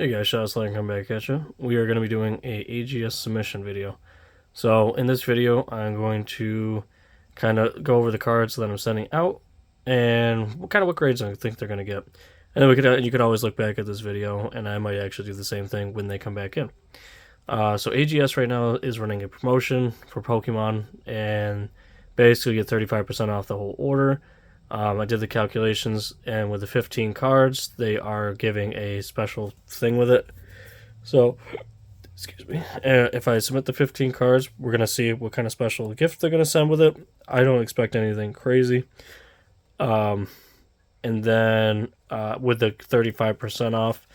Hey guys, Shouts and come back at you. We are going to be doing a AGS submission video. So in this video, I'm going to kind of go over the cards that I'm sending out and kind of what grades I think they're going to get. And then you could always look back at this video, and I might actually do the same thing when they come back in. So AGS right now is running a promotion for Pokemon, and basically get 35% off the whole order. I did the calculations, and with the 15 cards, they are giving a special thing with it. So, excuse me. If I submit the 15 cards, we're going to see what kind of special gift they're going to send with it. I don't expect anything crazy. And then with the 35% off,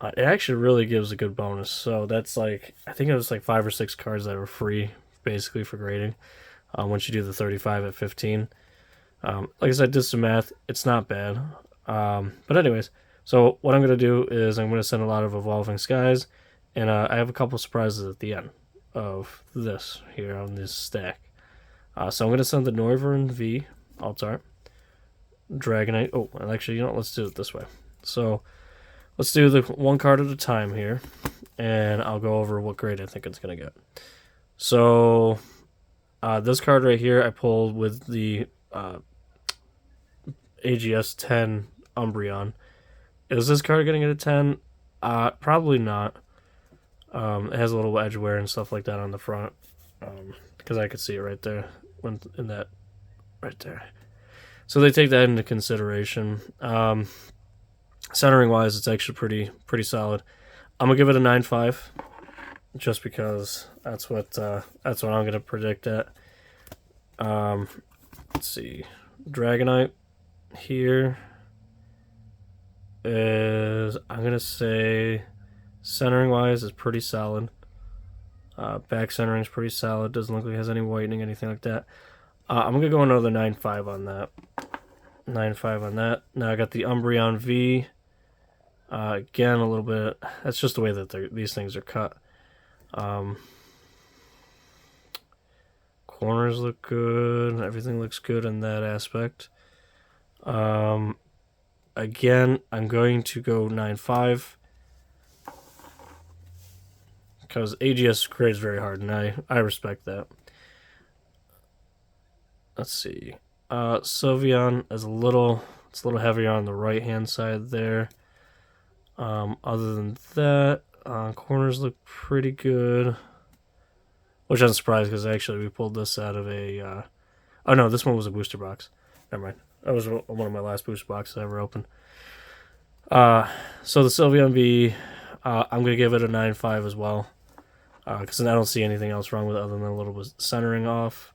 it actually really gives a good bonus. So that's like, I think it was like 5 or 6 cards that are free, basically, for grading once you do the 35 at 15. Like I said, did some math. It's not bad. But anyways, so what I'm going to do is I'm going to send a lot of Evolving Skies, and I have a couple surprises at the end of this here on this stack. So I'm going to send the Noivern V Altart, Dragonite. Oh, and actually, let's do it this way. So let's do the one card at a time here, and I'll go over what grade I think it's going to get. So this card right here I pulled with the AGS 10 Umbreon. Is this card getting it a 10? Probably not. It has a little edge wear and stuff like that on the front. Because I could see it right there. In that right there. So they take that into consideration. Centering wise, it's actually pretty solid. I'm gonna give it a 9.5, just because that's what I'm gonna predict at. Let's see, Dragonite here is, I'm gonna say, centering wise is pretty solid. Back centering is pretty solid. Doesn't look like it has any whitening, anything like that. I'm gonna go another 9.5 on that. 9.5 on that. Now I got the Umbreon V. Again, a little bit. That's just the way that these things are cut. Corners look good. Everything looks good in that aspect. Again, I'm going to go 9.5 because AGS grades very hard, and I respect that. Let's see. Sylveon is a little heavier on the right hand side there. Other than that, corners look pretty good. Which I'm surprised, because actually we pulled this out of a... oh no, this one was a booster box. Never mind. That was one of my last booster boxes I ever opened. So the Sylveon V, I'm going to give it a 9.5 as well. Because I don't see anything else wrong with it other than a little bit centering off.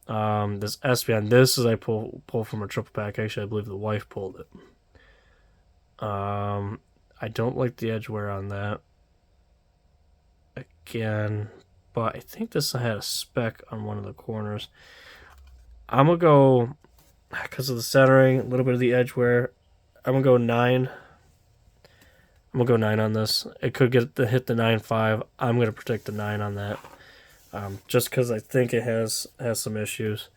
This Espeon, this is I pull from a triple pack. Actually, I believe the wife pulled it. I don't like the edge wear on that. Again, but I think this had a speck on one of the corners. I'm going to go, because of the centering, a little bit of the edge wear, I'm going to go 9. I'm going to go 9 on this. It could hit the 9.5. I'm going to predict the 9 on that. Just because I think it has some issues.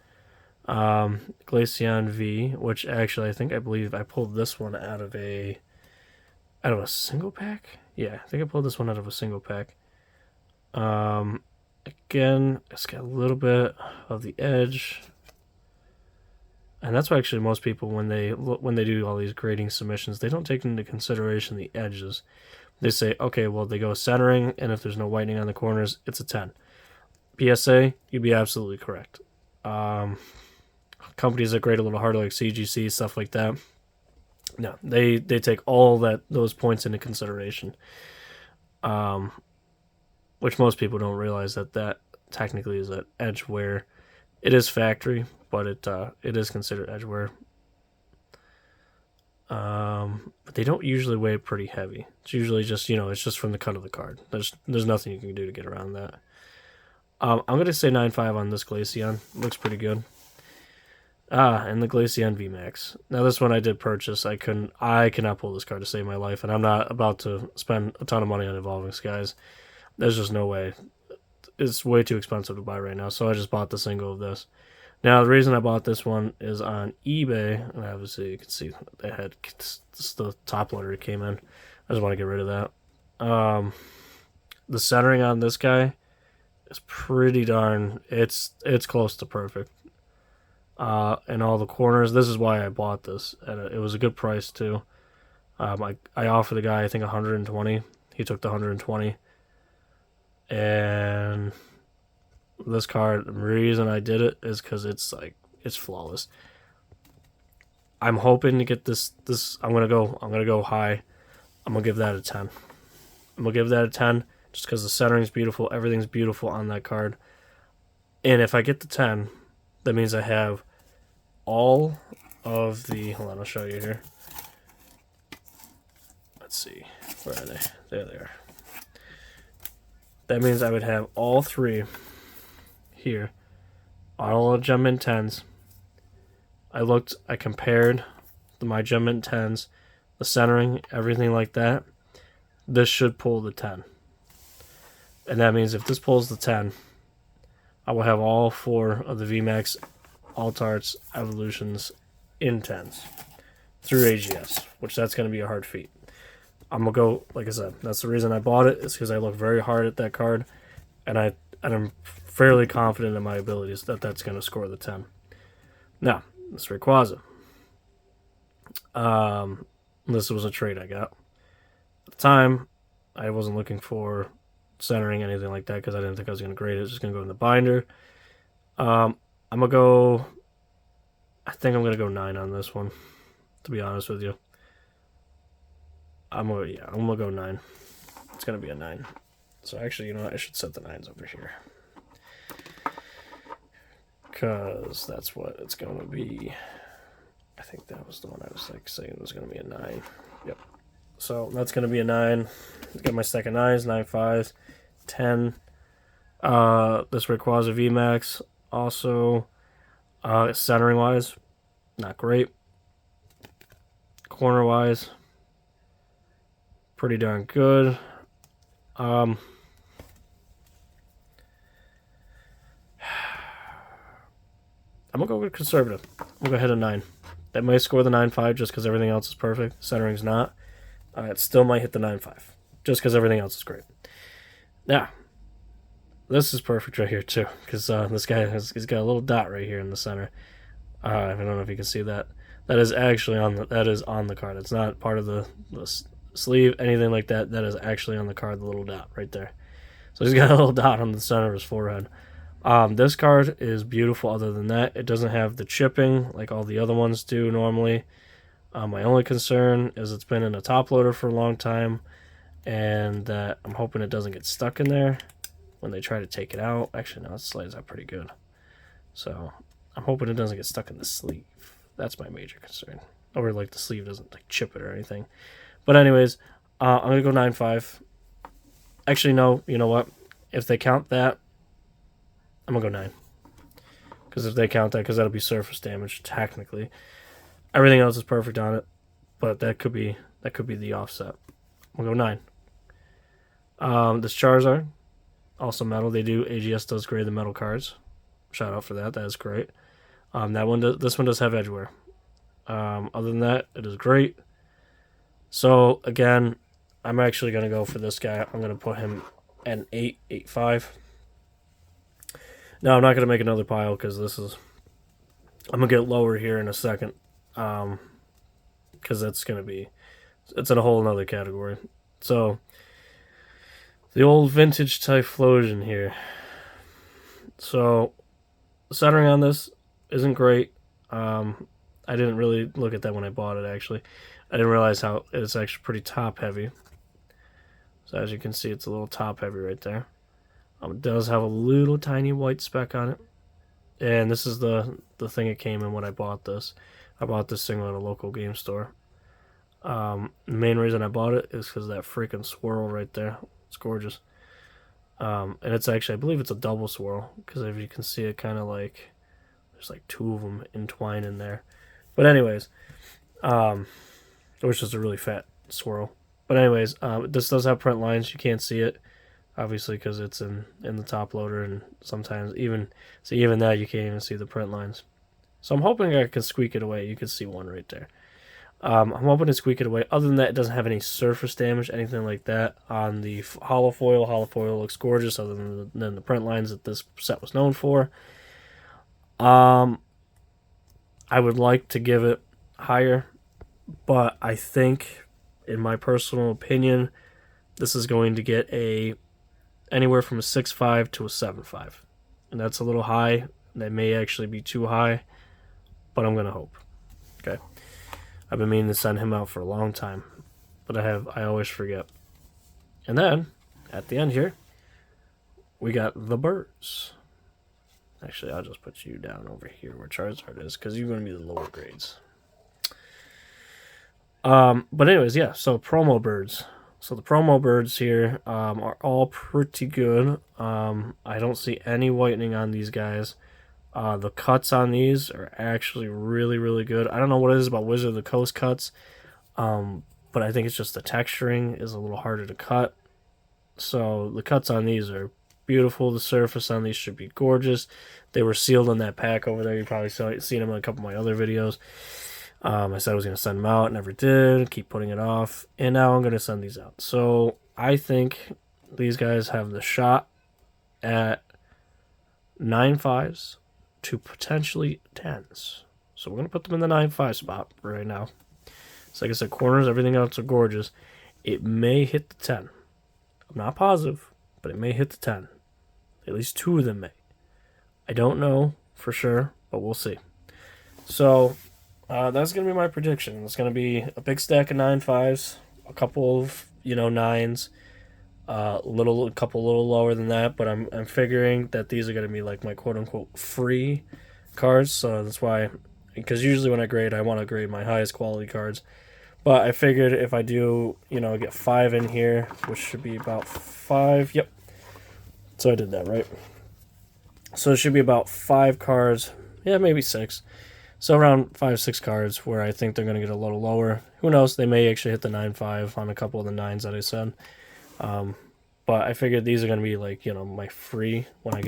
Glaceon V, which actually I believe I pulled this one out of a single pack. Yeah, I think I pulled this one out of a single pack. Again, it's got a little bit of the edge, and that's why actually most people, when they do all these grading submissions, they don't take into consideration the edges. They say, okay, well, they go centering, and if there's no whitening on the corners, it's a 10. PSA, you'd be absolutely correct. Companies that grade a little harder, like CGC, stuff like that, no, they take all those points into consideration. Which most people don't realize that technically is an edge wear. It is factory, but it is considered edge wear. But they don't usually weigh it pretty heavy. It's usually just, it's just from the cut of the card. There's nothing you can do to get around that. I'm going to say 9.5 on this Glaceon. Looks pretty good. And the Glaceon VMAX. Now this one I did purchase. I cannot pull this card to save my life, and I'm not about to spend a ton of money on Evolving Skies. There's just no way. It's way too expensive to buy right now, so I just bought the single of this. Now, the reason I bought this one is on eBay, and obviously you can see they had the top loader came in. I just want to get rid of that. The centering on this guy is pretty darn. It's close to perfect. And all the corners. This is why I bought this, and it was a good price too. I offered the guy I think 120. He took the 120, and this card, the reason I did it is because it's flawless. I'm hoping to get this. I'm gonna go high. I'm gonna give that a 10. I'm gonna give that a 10 just because the centering's beautiful. Everything's beautiful on that card. And if I get the 10, that means I have all of the. Hold on, I'll show you here. Let's see. Where are they? There they are. That means I would have all three here. All of Gem Mint 10s. I compared my Gem Mint 10s, the centering, everything like that. This should pull the 10. And that means if this pulls the 10, I will have all 4 of the VMAX Alt-Arts Evolutions in 10s through AGS, which that's going to be a hard feat. I'm going to go, like I said, that's the reason I bought it, is because I look very hard at that card, and I'm fairly confident in my abilities that that's going to score the 10. Now, this Rayquaza. This was a trade I got. At the time, I wasn't looking for centering, anything like that, because I didn't think I was going to grade it. It's just going to go in the binder. I'm going to go... I think I'm going to go 9 on this one, to be honest with you. I'm going to go 9. It's going to be a 9. So actually, you know what? I should set the 9s over here, because that's what it's going to be. I think that was the one I was saying it was going to be a 9. Yep. So that's going to be a 9. Got my second 9s, 9 5s, 10. This Rayquaza VMAX also, centering wise, not great. Corner wise, pretty darn good. I'm gonna go with conservative. I'm gonna go hit a 9. That might score the 9.5 just because everything else is perfect. Centering's not. It still might hit the 9.5 just because everything else is great. Now, this is perfect right here too, because this guy he's got a little dot right here in the center. I don't know if you can see that. That is actually on the card. It's not part of the sleeve, anything like that. That is actually on the card, the little dot right there. So he's got a little dot on the center of his forehead. This card is beautiful. Other than that, it doesn't have the chipping like all the other ones do normally. My only concern is it's been in a top loader for a long time, and that I'm hoping it doesn't get stuck in there when they try to take it out. Actually, no, it slides out pretty good. So I'm hoping it doesn't get stuck in the sleeve. That's my major concern. Or like the sleeve doesn't like chip it or anything. But anyways, I'm going to go 9.5. Actually, no, you know what? If they count that, I'm going to go 9. Because if they count that, because that'll be surface damage, technically. Everything else is perfect on it. But that could be the offset. We'll go 9. This Charizard, also metal. AGS does grade the metal cards. Shout out for that. That is great. This one does have edgeware. Other than that, it is great. So again, I'm actually gonna go for this guy. I'm gonna put him at an 8, 8.5. Now I'm not gonna make another pile because I'm gonna get lower here in a second. Because it's in a whole another category. So the old vintage Typhlosion here. So centering on this isn't great. I didn't really look at that when I bought it, actually. I didn't realize how it's actually pretty top heavy. So as you can see, it's a little top heavy right there. It does have a little tiny white speck on it. And this is the thing it came in when I bought this. I bought this thing at a local game store. The main reason I bought it is because of that freaking swirl right there. It's gorgeous. And it's actually, I believe it's a double swirl, because if you can see it, kind of like there's like 2 of them entwined in there. But anyways, which is a really fat swirl. But anyways, this does have print lines. You can't see it. obviously because it's in the top loader, and sometimes even that you can't even see the print lines. So I'm hoping I can squeak it away. You can see one right there. I'm hoping to squeak it away. Other than that, it doesn't have any surface damage, anything like that on the hollow foil. Hollow foil looks gorgeous, other than the print lines that this set was known for. I would like to give it higher, but I think, in my personal opinion, this is going to get anywhere from a 6.5 to a 7.5, and that's a little high. That may actually be too high, but I'm gonna hope. Okay. I've been meaning to send him out for a long time, but I always forget. And then, at the end here, we got the birds. Actually, I'll just put you down over here where Charizard is, because you're going to be the lower grades. But anyways, yeah, so promo birds. So the promo birds here are all pretty good. I don't see any whitening on these guys. The cuts on these are actually really, really good. I don't know what it is about Wizard of the Coast cuts, but I think it's just the texturing is a little harder to cut. So the cuts on these are beautiful. The surface on these should be gorgeous. They were sealed in that pack over there. You probably seen them in a couple of my other videos. I said I was going to send them out, never did. Keep putting it off, and now I'm going to send these out. So I think these guys have the shot at 9.5s to potentially 10s. So we're going to put them in the 9.5 spot right now. So like I said, corners, everything else are gorgeous. It may hit the 10. I'm not positive, but it may hit the 10. At least two of them may. I don't know for sure, but we'll see. So that's going to be my prediction. It's going to be a big stack of 9.5s, a couple of 9s, a couple little lower than that, but I'm figuring that these are going to be like my quote-unquote free cards, so that's why, because usually when I grade, I want to grade my highest quality cards, but I figured if I do, get 5 in here, which should be about 5, yep, so I did that, right? So it should be about 5 cards, yeah, maybe 6, so around 5-6 cards where I think they're going to get a little lower. Who knows, they may actually hit the 9.5 on a couple of the 9s that I said. But I figured these are going to be like, my free when I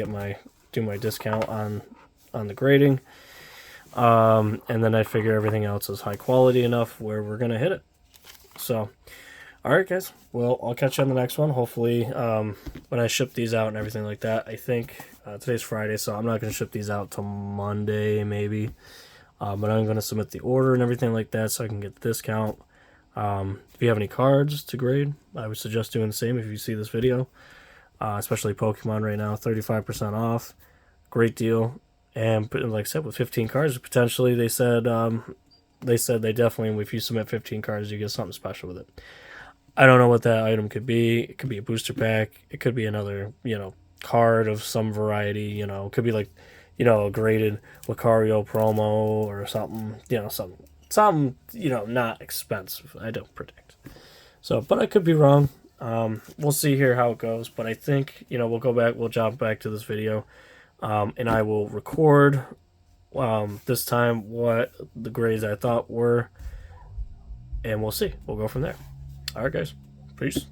do my discount on the grading. And then I figure everything else is high quality enough where we're going to hit it. So, alright guys, well, I'll catch you on the next one. Hopefully, when I ship these out and everything like that, I think, today's Friday, so I'm not going to ship these out till Monday, maybe. But I'm going to submit the order and everything like that so I can get the discount. If you have any cards to grade, I would suggest doing the same if you see this video. Especially Pokemon right now, 35% off. Great deal. And like I said, with 15 cards, potentially they said they definitely, if you submit 15 cards, you get something special with it. I don't know what that item could be. It could be a booster pack. It could be another, card of some variety. It could be like, a graded Lucario promo or something. Something, not expensive. I don't predict. So, but I could be wrong. We'll see here how it goes. But I think, we'll jump back to this video. And I will record this time what the grades I thought were. And we'll see. We'll go from there. Alright, guys. Peace.